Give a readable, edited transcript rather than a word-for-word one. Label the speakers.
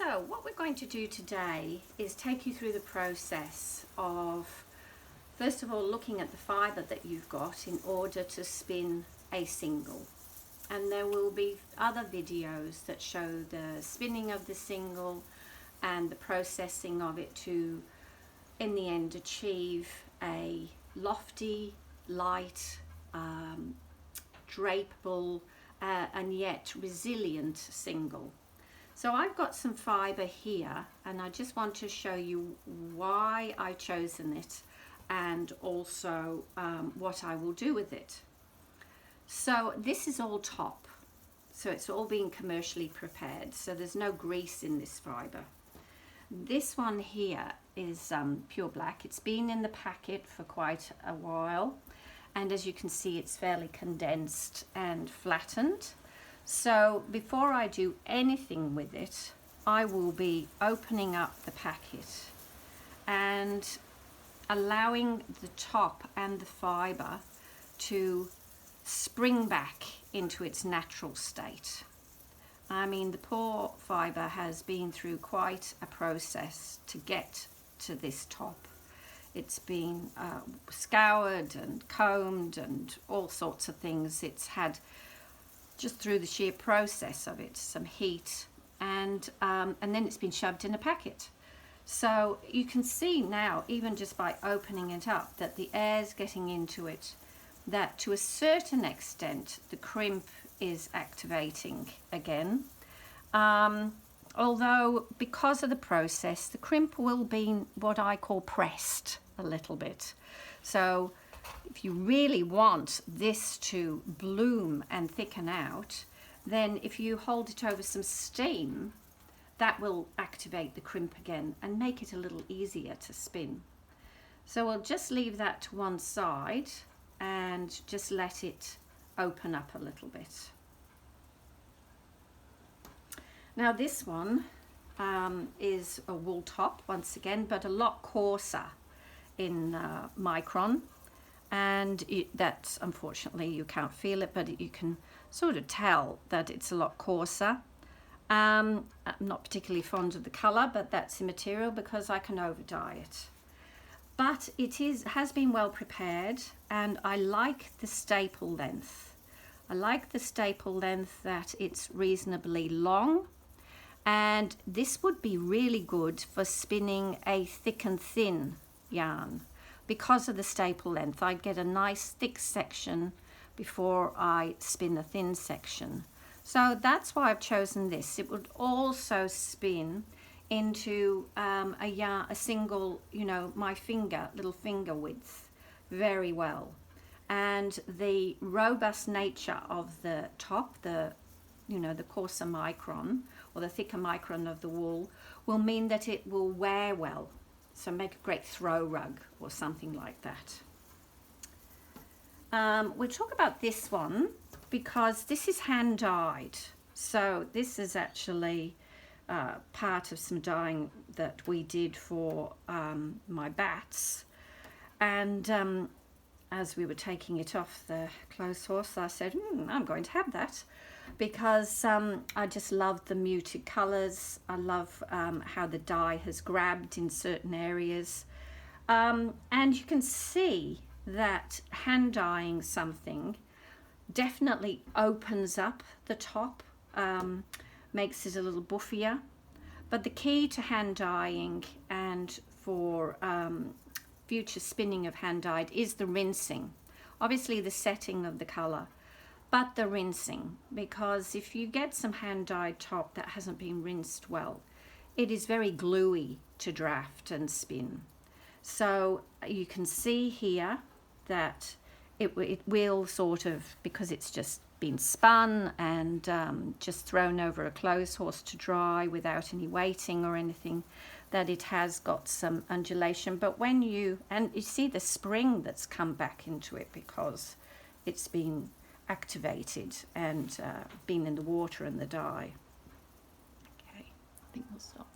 Speaker 1: So what we're going to do today is take you through the process of, first of all, looking at the fibre that you've got in order to spin a single. And there will be other videos that show the spinning of the single and the processing of it to, in the end, achieve a lofty, light, drapable, and yet resilient single. So I've got some fibre here, and I just want to show you why I've chosen it and also what I will do with it. So this is all top, so it's all been commercially prepared, so there's no grease in this fibre. This one here is pure black. It's been in the packet for quite a while, and as you can see, it's fairly condensed and flattened. So before I do anything with it, I will be opening up the packet and allowing the top and the fibre to spring back into its natural state. I mean, the poor fibre has been through quite a process to get to this top. It's been scoured and combed and all sorts of things. It's had, just through the sheer process of it, some heat, and then it's been shoved in a packet. So you can see now, even just by opening it up, that the air's getting into it, that to a certain extent the crimp is activating again. Although because of the process, the crimp will be what I call pressed a little bit. So if you really want this to bloom and thicken out, then if you hold it over some steam, that will activate the crimp again and make it a little easier to spin. So we'll just leave that to one side and just let it open up a little bit. Now this one is a wool top once again, but a lot coarser in micron, and that's, unfortunately, you can't feel it, but you can sort of tell that it's a lot coarser. I'm not particularly fond of the colour, but that's immaterial because I can over dye it. But it has been well prepared, and I like the staple length. I like the staple length that it's reasonably long, and this would be really good for spinning a thick and thin yarn. Because of the staple length, I'd get a nice thick section before I spin a thin section. So that's why I've chosen this. It would also spin into a single, my little finger width very well. And the robust nature of the top, the coarser micron or the thicker micron of the wool will mean that it will wear well. So make a great throw rug or something like that. We'll talk about this one because this is hand dyed. So this is actually part of some dyeing that we did for my bats. And as we were taking it off the clothes horse, I said, I'm going to have that, because I just love the muted colours. I love how the dye has grabbed in certain areas. And you can see that hand dyeing something definitely opens up the top, makes it a little buffier. But the key to hand dyeing and for future spinning of hand dyed is the rinsing. Obviously the setting of the colour, but the rinsing, because if you get some hand dyed top that hasn't been rinsed well, it is very gluey to draft and spin. So you can see here that it will sort of, because it's just been spun and just thrown over a clothes horse to dry without any weighting or anything, that it has got some undulation. But when you see the spring that's come back into it because it's been activated and been in the water and the dye. Okay, I think we'll stop.